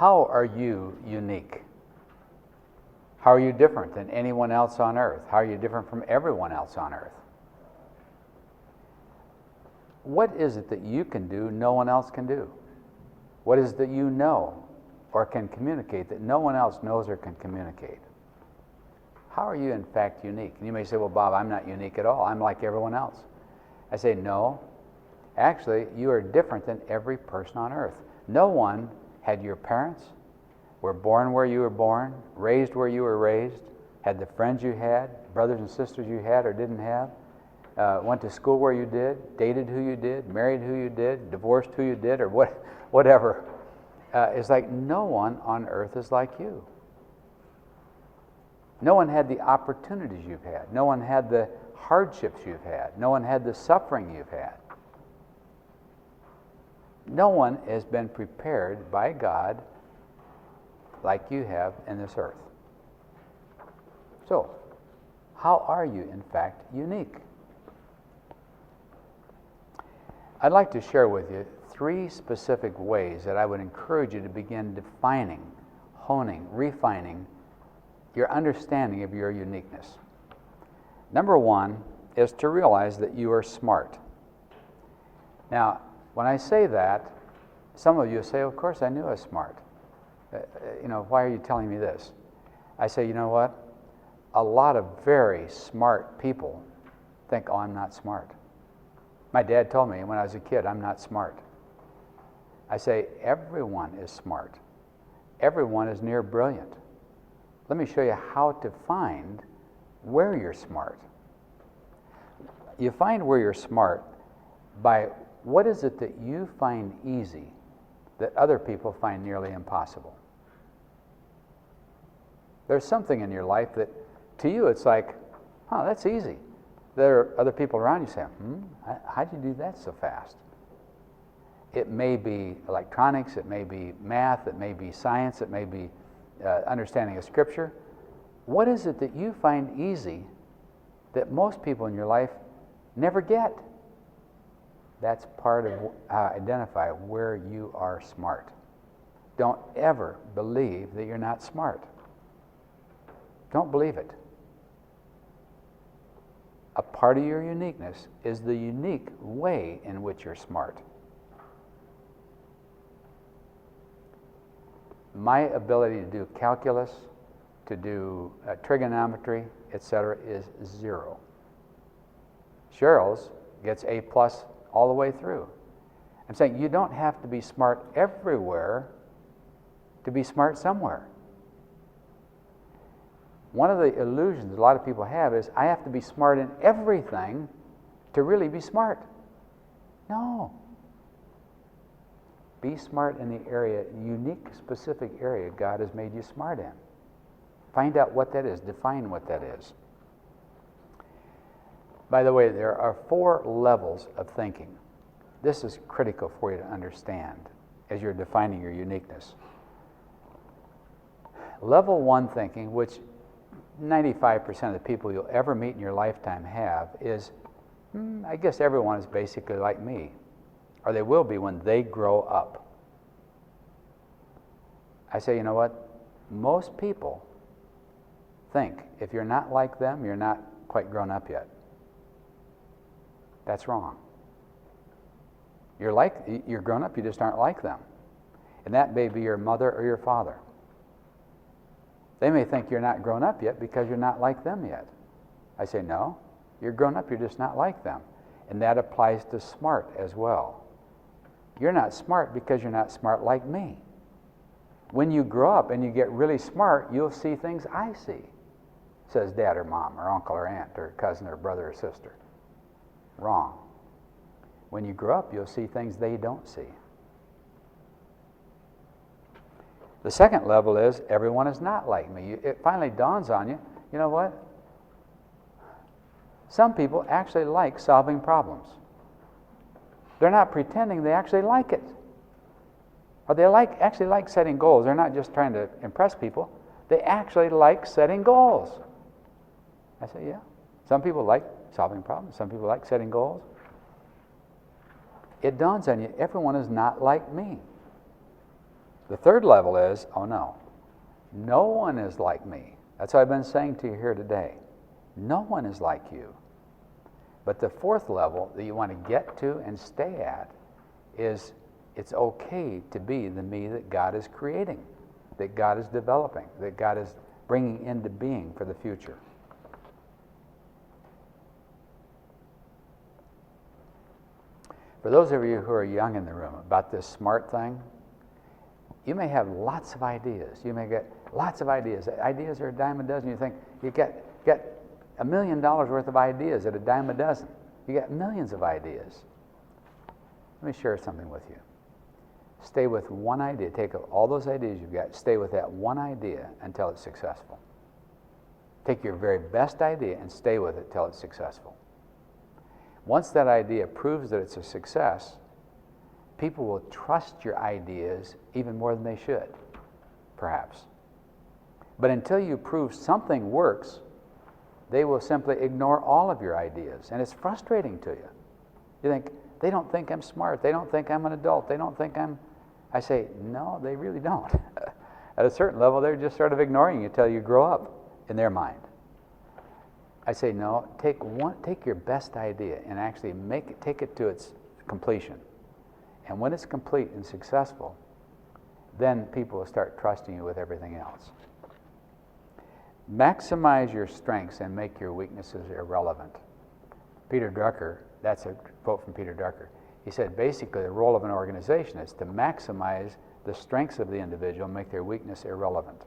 How are you unique? How are you different than anyone else on earth? How are you different from everyone else on earth? What is it that you can do no one else can do? What is it that you know or can communicate that no one else knows or can communicate? How are you in fact unique? And you may say, well, Bob, I'm not unique at all. I'm like everyone else. I say, no. Actually, you are different than every person on earth. No one had your parents, were born where you were born, raised where you were raised, had the friends you had, brothers and sisters you had or didn't have, went to school where you did, dated who you did, married who you did, divorced who you did, or whatever. It's like no one on earth is like you. No one had the opportunities you've had. No one had the hardships you've had. No one had the suffering you've had. No one has been prepared by God like you have in this earth. So, how are you in fact unique? I'd like to share with you 3 specific ways that I would encourage you to begin defining, honing, refining your understanding of your uniqueness. Number 1 is to realize that you are smart. Now, when I say that, some of you say, of course I knew I was smart. Why are you telling me this? I say, you know what? A lot of very smart people think, oh, I'm not smart. My dad told me when I was a kid, I'm not smart. I say, everyone is smart. Everyone is near brilliant. Let me show you how to find where you're smart. You find where you're smart by what is it that you find easy that other people find nearly impossible. There's something in your life that to you it's like, oh, that's easy. There are other people around you saying, how'd you do that so fast? It may be electronics, it may be math, it may be science, it may be understanding of Scripture. What is it that you find easy that most people in your life never get? That's part of identify where you are smart. Don't ever believe that you're not smart. Don't believe it. A part of your uniqueness is the unique way in which you're smart. My ability to do calculus, to do trigonometry, etc., is 0. Cheryl's gets A+ all the way through. I'm saying you don't have to be smart everywhere to be smart somewhere. One of the illusions a lot of people have is, I have to be smart in everything to really be smart. No. Be smart in the area, unique, specific area God has made you smart in. Find out what that is. Define what that is. By the way, there are 4 levels of thinking. This is critical for you to understand as you're defining your uniqueness. Level 1 thinking, which 95% of the people you'll ever meet in your lifetime have, is, I guess everyone is basically like me. Or they will be when they grow up. I say, you know what? Most people think if you're not like them, you're not quite grown up yet. That's wrong. You're grown up, you just aren't like them. And that may be your mother or your father. They may think you're not grown up yet because you're not like them yet. I say, no, you're grown up, you're just not like them. And that applies to smart as well. You're not smart because you're not smart like me. When you grow up and you get really smart, you'll see things I see, says dad or mom or uncle or aunt or cousin or brother or sister. Wrong. When you grow up, you'll see things they don't see. The second level is, everyone is not like me. It finally dawns on you, you know what? Some people actually like solving problems. They're not pretending, they actually like it. Or they actually like setting goals. They're not just trying to impress people. They actually like setting goals. I say, yeah. Some people like solving problems. Some people like setting goals. It dawns on you, everyone is not like me. The third level is, oh no, no one is like me. That's what I've been saying to you here today. No one is like you. But the fourth level that you want to get to and stay at is it's okay to be the me that God is creating, that God is developing, that God is bringing into being for the future. For those of you who are young in the room, about this SMART thing, you may have lots of ideas. You may get lots of ideas. Ideas are a dime a dozen. You think you get $1 million worth of ideas at a dime a dozen. You get millions of ideas. Let me share something with you. Stay with one idea. Take all those ideas you've got, stay with that one idea until it's successful. Take your very best idea and stay with it till it's successful. Once that idea proves that it's a success, people will trust your ideas even more than they should, perhaps. But until you prove something works, they will simply ignore all of your ideas, and it's frustrating to you. You think, they don't think I'm smart, they don't think I'm an adult, they don't think I'm... I say, no, they really don't. At a certain level, they're just sort of ignoring you until you grow up in their mind. I say, no, take your best idea and actually take it to its completion. And when it's complete and successful, then people will start trusting you with everything else. Maximize your strengths and make your weaknesses irrelevant. Peter Drucker, that's a quote from Peter Drucker. He said, basically, the role of an organization is to maximize the strengths of the individual and make their weakness irrelevant.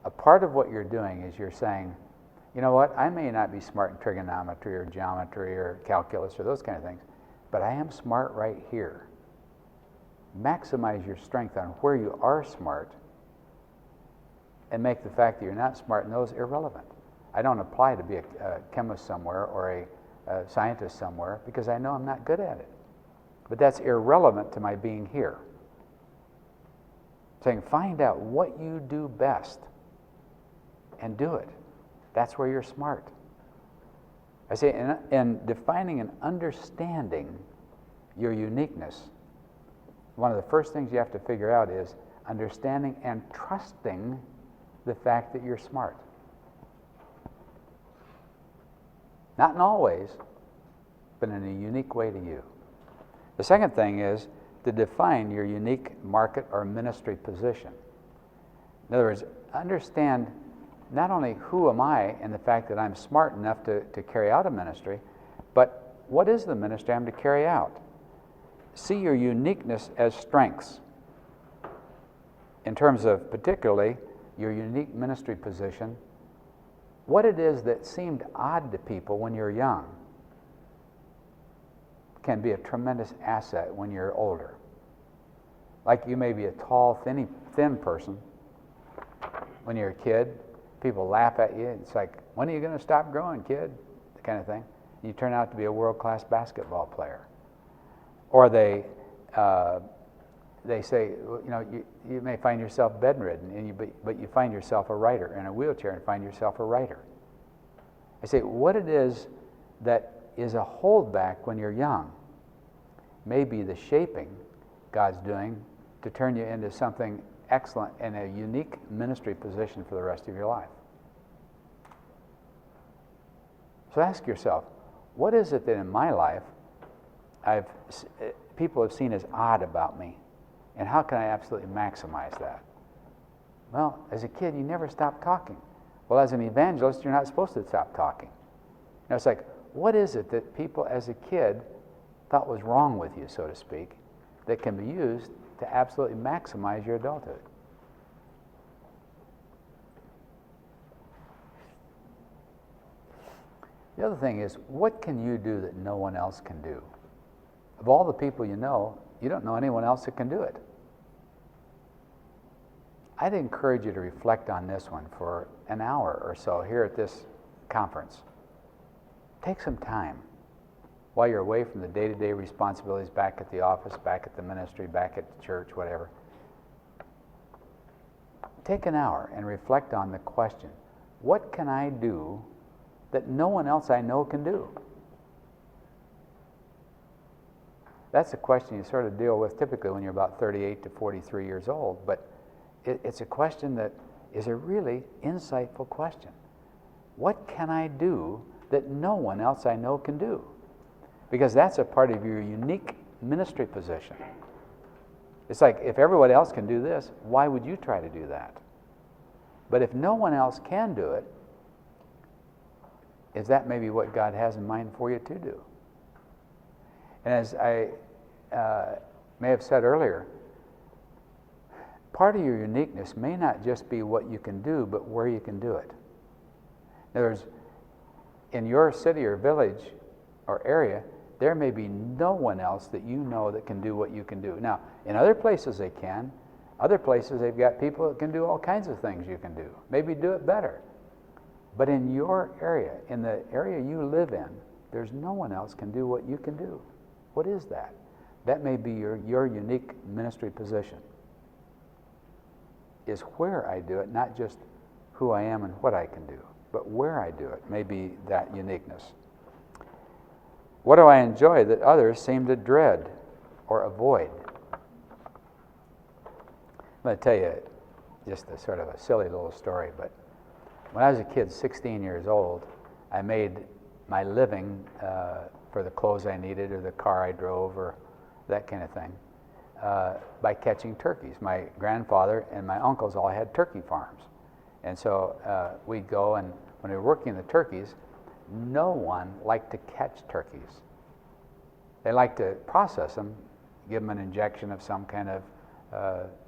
A part of what you're doing is you're saying, you know what, I may not be smart in trigonometry or geometry or calculus or those kind of things, but I am smart right here. Maximize your strength on where you are smart and make the fact that you're not smart in those irrelevant. I don't apply to be a chemist somewhere or a scientist somewhere because I know I'm not good at it. But that's irrelevant to my being here. Saying, find out what you do best and do it. That's where you're smart. I say, in defining and understanding your uniqueness, one of the first things you have to figure out is understanding and trusting the fact that you're smart. Not in all ways, but in a unique way to you. The second thing is to define your unique market or ministry position. In other words, understand not only who am I and the fact that I'm smart enough to carry out a ministry, but what is the ministry I'm to carry out? See your uniqueness as strengths in terms of particularly your unique ministry position, what it is that seemed odd to people when you're young can be a tremendous asset when you're older. Like you may be a tall, thin person when you're a kid. People laugh at you. It's like, when are you going to stop growing, kid? The kind of thing. You turn out to be a world-class basketball player. Or they say, you know, you may find yourself bedridden, but you find yourself a writer, in a wheelchair and find yourself a writer. I say, what it is that is a holdback when you're young may be the shaping God's doing to turn you into something excellent in a unique ministry position for the rest of your life. So ask yourself, what is it that in my life people have seen as odd about me, and how can I absolutely maximize that? Well, as a kid, you never stopped talking. Well, as an evangelist, you're not supposed to stop talking. You know, it's like, what is it that people as a kid thought was wrong with you, so to speak, that can be used to absolutely maximize your adulthood? The other thing is, what can you do that no one else can do? Of all the people you don't know anyone else that can do it. I'd encourage you to reflect on this one for an hour or so here at this conference. Take some time while you're away from the day-to-day responsibilities back at the office, back at the ministry, back at the church, whatever. Take an hour and reflect on the question, what can I do that no one else I know can do? That's a question you sort of deal with typically when you're about 38 to 43 years old, but it's a question that is a really insightful question. What can I do that no one else I know can do? Because that's a part of your unique ministry position. It's like, if everyone else can do this, why would you try to do that? But if no one else can do it, is that maybe what God has in mind for you to do? And as I may have said earlier, part of your uniqueness may not just be what you can do, but where you can do it. In other words, in your city or village or area, there may be no one else that you know that can do what you can do. Now, in other places they can. Other places they've got people that can do all kinds of things you can do. Maybe do it better. But in your area, in the area you live in, there's no one else can do what you can do. What is that? That may be your unique ministry position. Is where I do it, not just who I am and what I can do, but where I do it may be that uniqueness. What do I enjoy that others seem to dread or avoid? I'm going to tell you just a sort of a silly little story, but when I was a kid, 16 years old, I made my living for the clothes I needed or the car I drove or that kind of thing by catching turkeys. My grandfather and my uncles all had turkey farms. And so we'd go, and when we were working the turkeys, no one liked to catch turkeys. They liked to process them, give them an injection of some kind of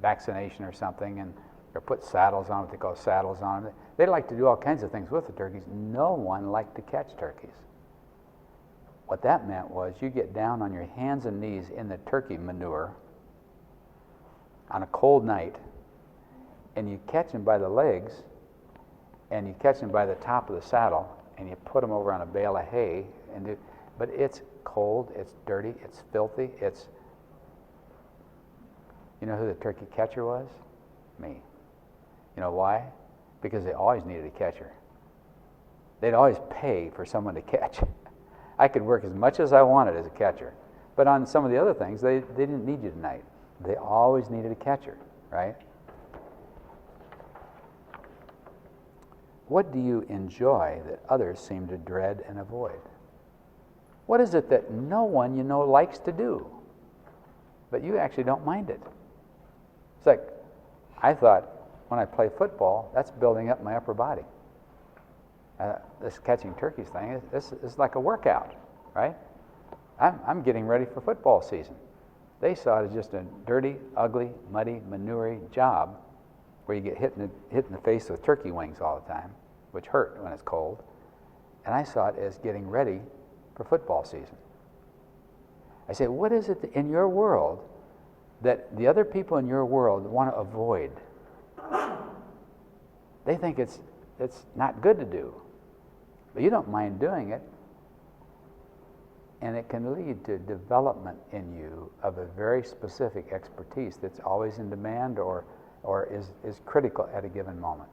vaccination or something, or put saddles on what they call saddles on them. They like to do all kinds of things with the turkeys. No one liked to catch turkeys. What that meant was you get down on your hands and knees in the turkey manure on a cold night, and you catch them by the legs, and you catch them by the top of the saddle, and you put them over on a bale of hay. But it's cold, it's dirty, it's filthy, You know who the turkey catcher was? Me. You know why? Because they always needed a catcher. They'd always pay for someone to catch. I could work as much as I wanted as a catcher. But on some of the other things, they didn't need you tonight. They always needed a catcher, right? What do you enjoy that others seem to dread and avoid? What is it that no one you know likes to do, but you actually don't mind it? It's like, I thought when I play football, that's building up my upper body. This catching turkeys thing, this is like a workout, right? I'm getting ready for football season. They saw it as just a dirty, ugly, muddy, manure job where you get hit in the face with turkey wings all the time, which hurt when it's cold. And I saw it as getting ready for football season. I said, what is it in your world that the other people in your world want to avoid? They think it's not good to do, but you don't mind doing it. And it can lead to development in you of a very specific expertise that's always in demand or is critical at a given moment.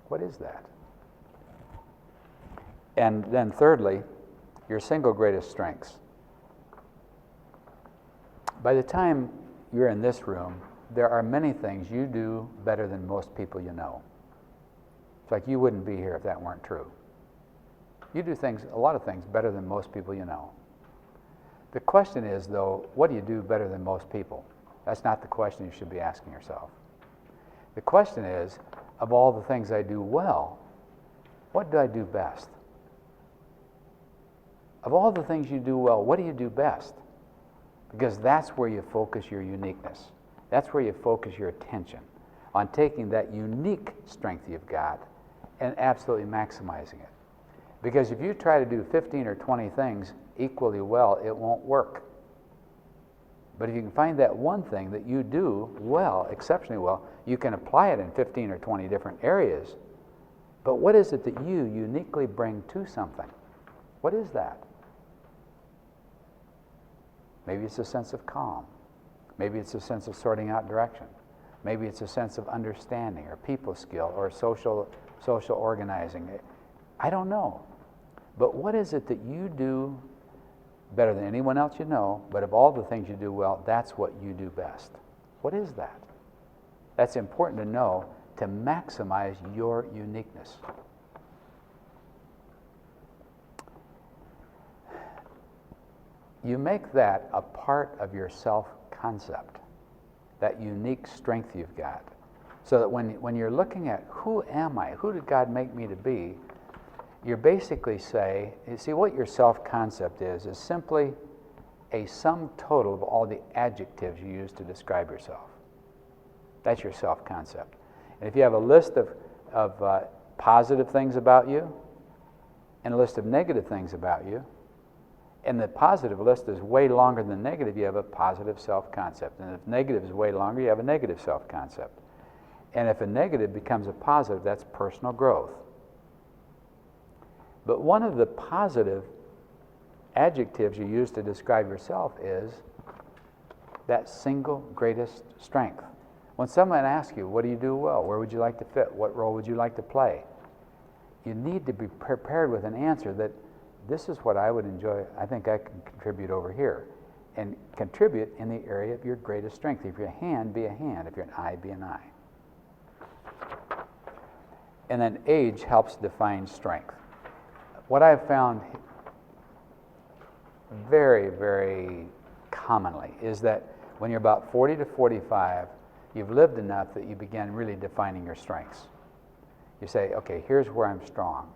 What is that? And then thirdly, your single greatest strengths. By the time you're in this room, there are many things you do better than most people you know. It's like you wouldn't be here if that weren't true. You do a lot of things better than most people you know. The question is, though, what do you do better than most people? That's not the question you should be asking yourself. The question is, of all the things I do well, what do I do best? Of all the things you do well, what do you do best? Because that's where you focus your uniqueness. That's where you focus your attention, on taking that unique strength you've got and absolutely maximizing it. Because if you try to do 15 or 20 things equally well, it won't work. But if you can find that one thing that you do well, exceptionally well, you can apply it in 15 or 20 different areas. But what is it that you uniquely bring to something? What is that? Maybe it's a sense of calm. Maybe it's a sense of sorting out direction. Maybe it's a sense of understanding or people skill or social organizing. I don't know. But what is it that you do better than anyone else you know, but of all the things you do well, that's what you do best. What is that? That's important to know to maximize your uniqueness. You make that a part of your self-concept, that unique strength you've got. So that when you're looking at who am I, who did God make me to be, you're basically see what your self-concept is simply a sum total of all the adjectives you use to describe yourself. That's your self-concept. And if you have a list of positive things about you and a list of negative things about you, and the positive list is way longer than negative, you have a positive self-concept. And if negative is way longer, you have a negative self-concept. And if a negative becomes a positive, that's personal growth. But one of the positive adjectives you use to describe yourself is that single greatest strength. When someone asks you, what do you do well? Where would you like to fit? What role would you like to play? You need to be prepared with an answer that this is what I would enjoy. I think I can contribute over here. And contribute in the area of your greatest strength. If you're a hand, be a hand. If you're an eye, be an eye. And then age helps define strength. What I've found very, very commonly is that when you're about 40 to 45, you've lived enough that you begin really defining your strengths. You say, okay, here's where I'm strong.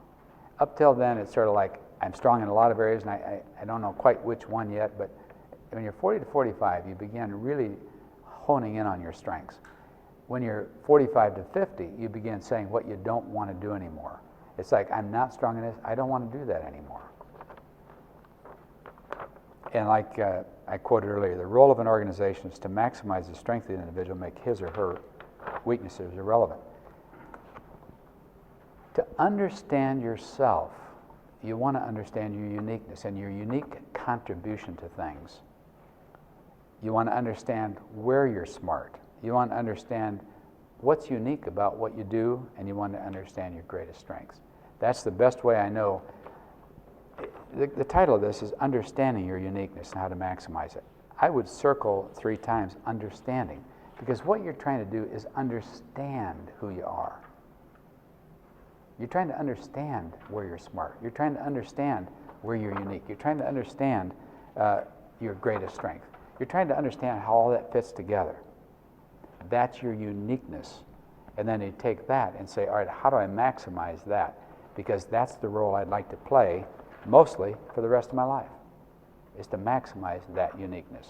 Up till then, it's sort of like, I'm strong in a lot of areas, and I don't know quite which one yet, but when you're 40 to 45, you begin really honing in on your strengths. When you're 45 to 50, you begin saying what you don't want to do anymore. It's like, I'm not strong in this, I don't want to do that anymore. And like I quoted earlier, the role of an organization is to maximize the strength of the individual, make his or her weaknesses irrelevant. To understand yourself, you want to understand your uniqueness and your unique contribution to things. You want to understand where you're smart. You want to understand what's unique about what you do, and you want to understand your greatest strengths. That's the best way I know. The title of this is Understanding Your Uniqueness and How to Maximize It. I would circle 3 times understanding, because what you're trying to do is understand who you are. You're trying to understand where you're smart. You're trying to understand where you're unique. You're trying to understand your greatest strength. You're trying to understand how all that fits together. That's your uniqueness. And then you take that and say, all right, how do I maximize that? Because that's the role I'd like to play mostly for the rest of my life, is to maximize that uniqueness.